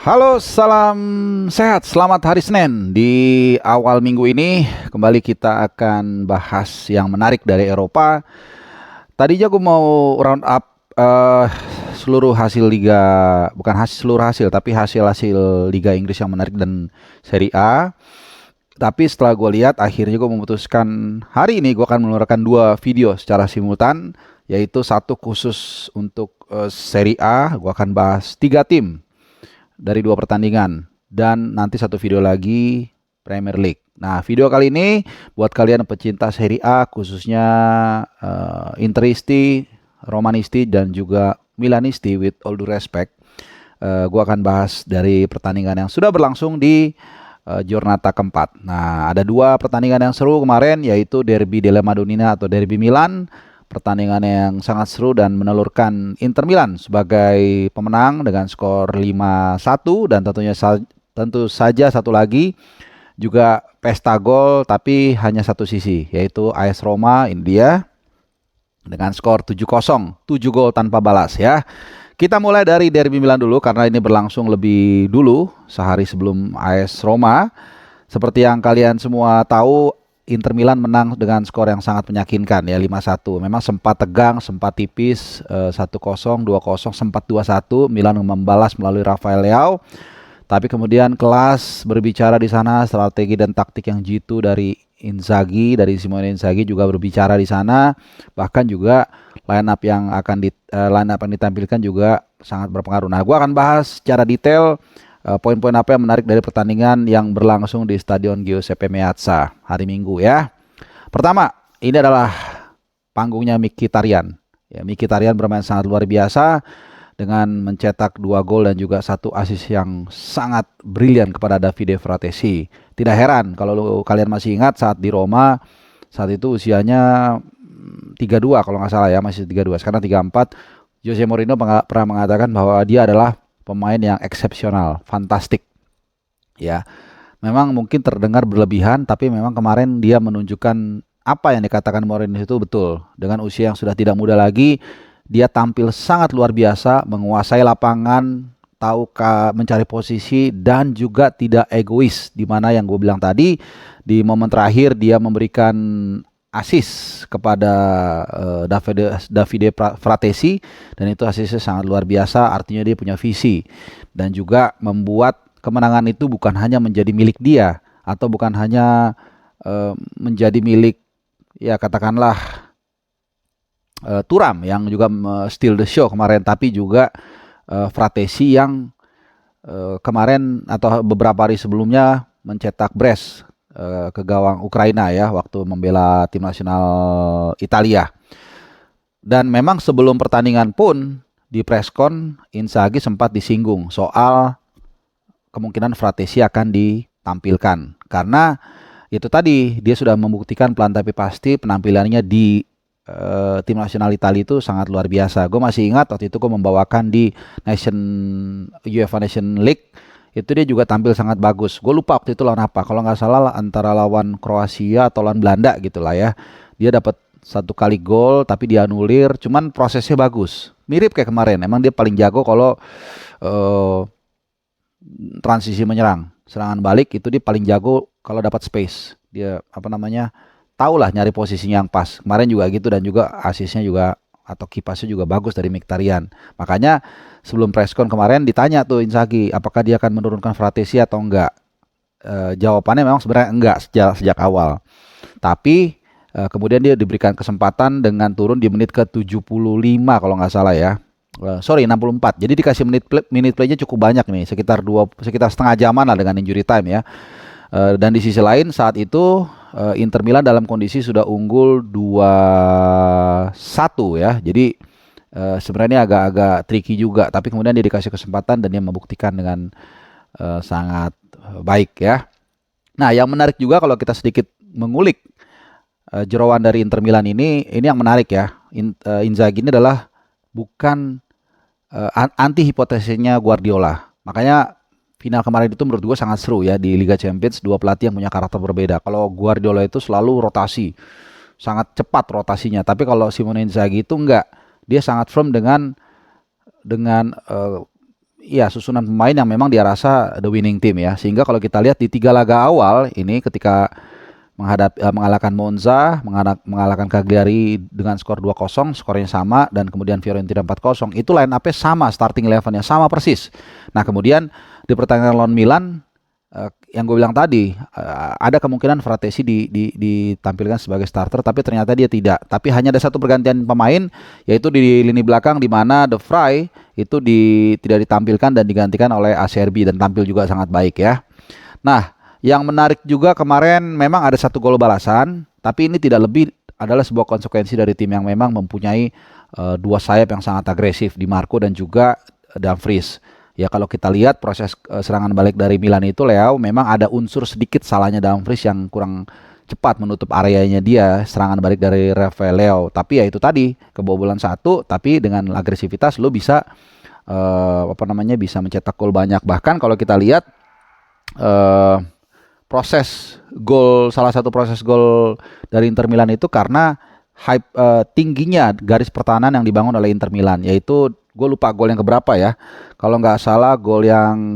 Halo, salam sehat. Selamat hari Senin. Di awal minggu ini kembali kita akan bahas yang menarik dari Eropa. Tadinya aku mau round up eh, seluruh hasil liga, bukan hasil seluruh hasil, tapi hasil-hasil Liga Inggris yang menarik dan Serie A. Tapi setelah gue lihat, akhirnya gue memutuskan hari ini gue akan mengeluarkan dua video secara simultan, yaitu satu khusus untuk Serie A. Gue akan bahas tiga tim dari dua pertandingan dan nanti satu video lagi Premier League. Nah, video kali ini buat kalian pecinta Serie A khususnya Interisti, Romanisti dan juga Milanisti with all due respect. Gua akan bahas dari pertandingan yang sudah berlangsung di Giornata keempat. Nah, ada dua pertandingan yang seru kemarin yaitu Derby della Madonnina atau Derby Milan, pertandingan yang sangat seru dan menelurkan Inter Milan sebagai pemenang dengan skor 5-1 dan tentu saja satu lagi juga pesta gol tapi hanya satu sisi yaitu AS Roma India dengan skor 7-0, 7 gol tanpa balas ya. Kita mulai dari Derby Milan dulu karena ini berlangsung lebih dulu sehari sebelum AS Roma. Seperti yang kalian semua tahu, Inter Milan menang dengan skor yang sangat meyakinkan ya 5-1. Memang sempat tegang, sempat tipis 1-0, 2-0, sempat 2-1. Milan membalas melalui Rafael Leao. Tapi kemudian kelas berbicara di sana, strategi dan taktik yang jitu dari Inzaghi, dari Simone Inzaghi juga berbicara di sana. Bahkan juga line up yang ditampilkan juga sangat berpengaruh. Nah, gua akan bahas secara detail poin-poin apa yang menarik dari pertandingan yang berlangsung di Stadion Giuseppe Meazza hari Minggu ya. Pertama, ini adalah panggungnya Mkhitaryan. Ya, Mkhitaryan bermain sangat luar biasa dengan mencetak 2 gol dan juga 1 assist yang sangat brilian kepada Davide Fratesi. Tidak heran kalau kalian masih ingat saat di Roma, saat itu usianya 32 kalau nggak salah ya, masih 32. Sekarang 34. Jose Mourinho pernah mengatakan bahwa dia adalah pemain yang eksepsional, fantastik. Ya, memang mungkin terdengar berlebihan, tapi memang kemarin dia menunjukkan apa yang dikatakan Mourinho itu betul. Dengan usia yang sudah tidak muda lagi, dia tampil sangat luar biasa, menguasai lapangan, tahu mencari posisi dan juga tidak egois. Di mana yang gue bilang tadi, di momen terakhir dia memberikan assist kepada Davide Fratesi dan itu asisnya sangat luar biasa, artinya dia punya visi dan juga membuat kemenangan itu bukan hanya menjadi milik dia atau bukan hanya menjadi milik ya katakanlah Thuram yang juga steal the show kemarin, tapi juga Fratesi yang kemarin atau beberapa hari sebelumnya mencetak brace ke gawang Ukraina ya waktu membela tim nasional Italia. Dan memang sebelum pertandingan pun di preskon Inzaghi sempat disinggung soal kemungkinan Fratesi akan ditampilkan karena itu tadi dia sudah membuktikan pelan tapi pasti penampilannya di tim nasional Italia itu sangat luar biasa. Gue masih ingat waktu itu gue membawakan di UEFA Nation League, itu dia juga tampil sangat bagus. Gue lupa waktu itu lawan apa. Kalau nggak salah antara lawan Kroasia atau lawan Belanda gitu lah ya. Dia dapat 1 kali gol tapi dianulir. Cuman prosesnya bagus. Mirip kayak kemarin. Emang dia paling jago kalau transisi menyerang. Serangan balik itu dia paling jago kalau dapat space. Dia tahu lah nyari posisinya yang pas. Kemarin juga gitu dan juga asisnya juga atau kipasnya juga bagus dari Mkhitaryan. Makanya sebelum preskon kemarin ditanya tuh Inzaghi apakah dia akan menurunkan Fratesi atau enggak. Jawabannya memang sebenarnya enggak sejak awal. Tapi kemudian dia diberikan kesempatan dengan turun di menit ke-75 kalau nggak salah ya. 64. Jadi dikasih menit playnya cukup banyak nih, sekitar setengah jaman lah dengan injury time ya. Dan di sisi lain saat itu Inter Milan dalam kondisi sudah unggul 2-1 ya. Jadi sebenarnya agak-agak tricky juga, tapi kemudian dia dikasih kesempatan dan dia membuktikan dengan sangat baik ya. Nah, yang menarik juga kalau kita sedikit mengulik jeroan dari Inter Milan ini yang menarik ya. Inzaghi ini adalah bukan anti hipotesisnya Guardiola. Makanya final kemarin itu menurut gue sangat seru ya di Liga Champions, dua pelatih yang punya karakter berbeda. Kalau Guardiola itu selalu rotasi, sangat cepat rotasinya. Tapi kalau Simone Inzaghi itu enggak, dia sangat firm dengan ya susunan pemain yang memang dia rasa the winning team ya. Sehingga kalau kita lihat di 3 laga awal ini ketika mengalahkan Monza, mengalahkan Cagliari dengan skor 2-0, skornya sama, dan kemudian Fiorentina 4-0. Itu line up-nya sama, starting eleven-nya sama persis. Nah, kemudian di pertandingan lawan Milan, yang gue bilang tadi, ada kemungkinan Fratesi ditampilkan sebagai starter, tapi ternyata dia tidak. Tapi hanya ada satu pergantian pemain, yaitu di lini belakang, di mana De Vrij itu tidak ditampilkan dan digantikan oleh Acerbi, dan tampil juga sangat baik ya. Nah, yang menarik juga kemarin memang ada 1 gol balasan, tapi ini tidak lebih adalah sebuah konsekuensi dari tim yang memang mempunyai 2 sayap yang sangat agresif, Di Marco dan juga Dumfries. Ya, kalau kita lihat proses serangan balik dari Milan itu, Leo, memang ada unsur sedikit salahnya Dumfries yang kurang cepat menutup areanya dia, serangan balik dari Rafael Leo. Tapi ya itu tadi, kebobolan 1, tapi dengan agresivitas lo bisa bisa mencetak gol banyak. Bahkan kalau kita lihat salah satu proses gol dari Inter Milan itu karena tingginya garis pertahanan yang dibangun oleh Inter Milan, yaitu gue lupa gol yang keberapa ya, kalau nggak salah gol yang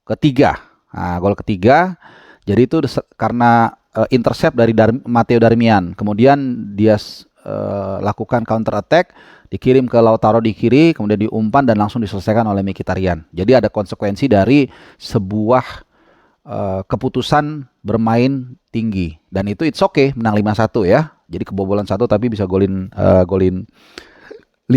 ketiga. Nah, gol ketiga, jadi itu karena intercept dari Matteo Darmian, kemudian dia lakukan counter attack, dikirim ke Lautaro di kiri, kemudian diumpan dan langsung diselesaikan oleh Mkhitaryan. Jadi ada konsekuensi dari sebuah keputusan bermain tinggi, dan itu it's okay, menang 5-1 ya. Jadi kebobolan 1 tapi bisa golin 5.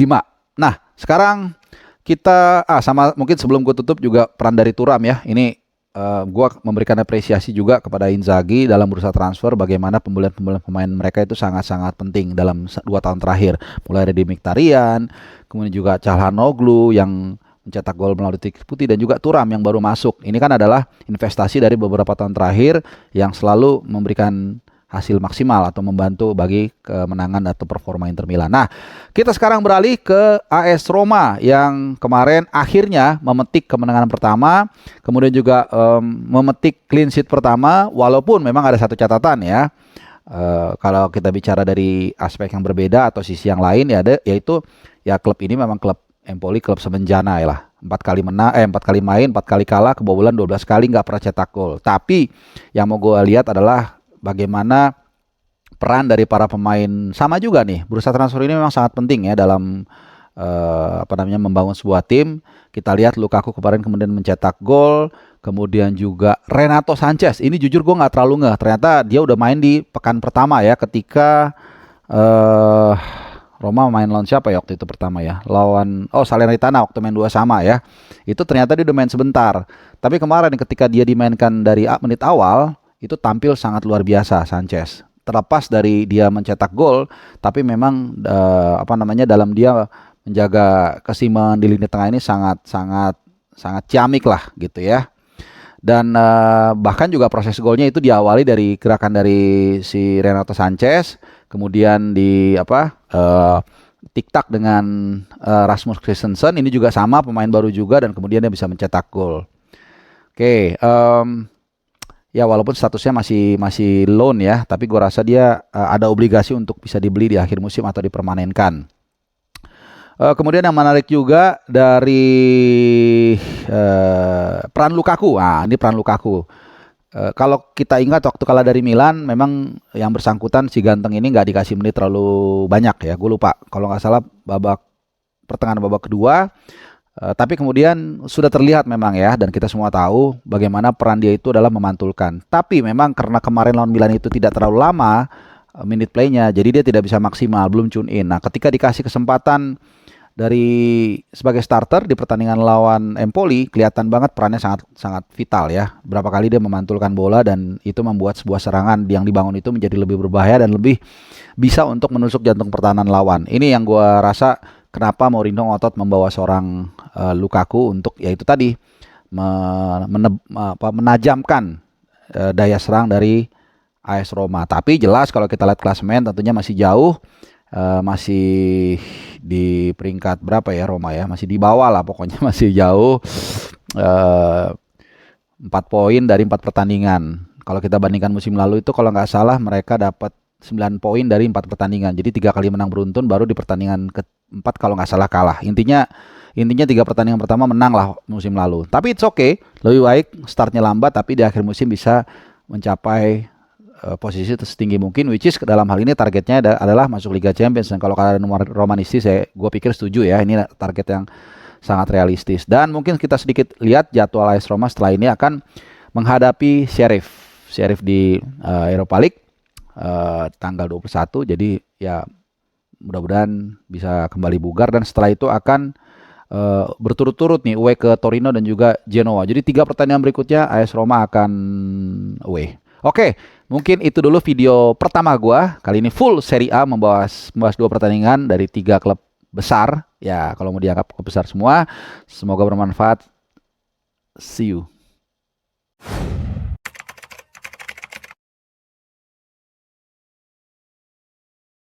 Nah, sekarang kita sama mungkin sebelum gue tutup juga peran dari Thuram ya. Ini gue memberikan apresiasi juga kepada Inzaghi dalam bursa transfer, bagaimana pembelian pemain mereka itu sangat-sangat penting dalam 2 tahun terakhir. Mulai dari Mkhitaryan, kemudian juga Calhanoglu yang mencetak gol melalui titik putih, dan juga Thuram yang baru masuk. Ini kan adalah investasi dari beberapa tahun terakhir yang selalu memberikan hasil maksimal atau membantu bagi kemenangan atau performa Inter Milan. Nah, kita sekarang beralih ke AS Roma yang kemarin akhirnya memetik kemenangan pertama, kemudian juga memetik clean sheet pertama, walaupun memang ada satu catatan ya. Kalau kita bicara dari aspek yang berbeda atau sisi yang lain ya, yaitu ya klub ini memang klub Empoli, klub semenjana ya lah. 4 kali main, 4 kali kalah, kebobolan 12 kali, nggak pernah cetak gol. Tapi yang mau gue lihat adalah bagaimana peran dari para pemain. Sama juga nih, bursa transfer ini memang sangat penting ya dalam membangun sebuah tim. Kita lihat Lukaku kemarin kemudian mencetak gol, kemudian juga Renato Sanchez. Ini jujur gue nggak terlalu ngeh, ternyata dia udah main di pekan pertama ya, ketika Roma main lawan siapa ya waktu itu pertama ya, lawan Salernitana waktu main 2 sama ya. Itu ternyata dia udah main sebentar, tapi kemarin ketika dia dimainkan dari menit awal, itu tampil sangat luar biasa Sanchez. Terlepas dari dia mencetak gol, tapi memang dalam dia menjaga keseimbangan di lini tengah ini sangat ciamik lah gitu ya. Dan bahkan juga proses golnya itu diawali dari gerakan dari si Renato Sanchez, kemudian tiktak dengan Rasmus Christensen, ini juga sama, pemain baru juga, dan kemudian dia bisa mencetak gol. Oke, ya walaupun statusnya masih loan ya, tapi gue rasa dia ada obligasi untuk bisa dibeli di akhir musim atau dipermanenkan. Kemudian yang menarik juga dari peran Lukaku. Nah, ini peran Lukaku. Kalau kita ingat waktu kalah dari Milan, memang yang bersangkutan si ganteng ini nggak dikasih menit terlalu banyak ya. Gue lupa, kalau nggak salah pertengahan babak kedua. Tapi kemudian sudah terlihat memang ya, dan kita semua tahu bagaimana peran dia itu adalah memantulkan. Tapi memang karena kemarin lawan Milan itu tidak terlalu lama minute play-nya, jadi dia tidak bisa maksimal, belum tune in. Nah, ketika dikasih kesempatan sebagai starter di pertandingan lawan Empoli, kelihatan banget perannya sangat vital ya. Berapa kali dia memantulkan bola, dan itu membuat sebuah serangan yang dibangun itu menjadi lebih berbahaya dan lebih bisa untuk menusuk jantung pertahanan lawan. Ini yang gue rasa kenapa Mourinho ngotot membawa seorang Lukaku untuk yaitu tadi menajamkan daya serang dari AS Roma. Tapi jelas kalau kita lihat klasemen tentunya masih jauh, masih di peringkat berapa ya Roma ya, masih di bawah lah pokoknya, masih jauh, 4 poin dari 4 pertandingan. Kalau kita bandingkan musim lalu itu kalau nggak salah mereka dapat 9 poin dari 4 pertandingan, jadi 3 kali menang beruntun, baru di pertandingan 4 kalau nggak salah kalah. Intinya 3 pertandingan pertama menang lah musim lalu. Tapi it's okay, lebih baik startnya lambat tapi di akhir musim bisa mencapai posisi setinggi mungkin, which is dalam hal ini targetnya adalah masuk Liga Champions. Dan kalau kalian Romanisti, gue pikir setuju ya, ini target yang sangat realistis. Dan mungkin kita sedikit lihat jadwal AS Roma setelah ini akan menghadapi Sheriff di Europa League tanggal 21. Jadi ya mudah-mudahan bisa kembali bugar, dan setelah itu akan berturut-turut nih away ke Torino dan juga Genoa. Jadi 3 pertandingan berikutnya AS Roma akan away. Oke, mungkin itu dulu video pertama gua. Kali ini full Serie A, membahas 2 pertandingan dari 3 klub besar. Ya, kalau mau dianggap klub besar semua. Semoga bermanfaat. See you.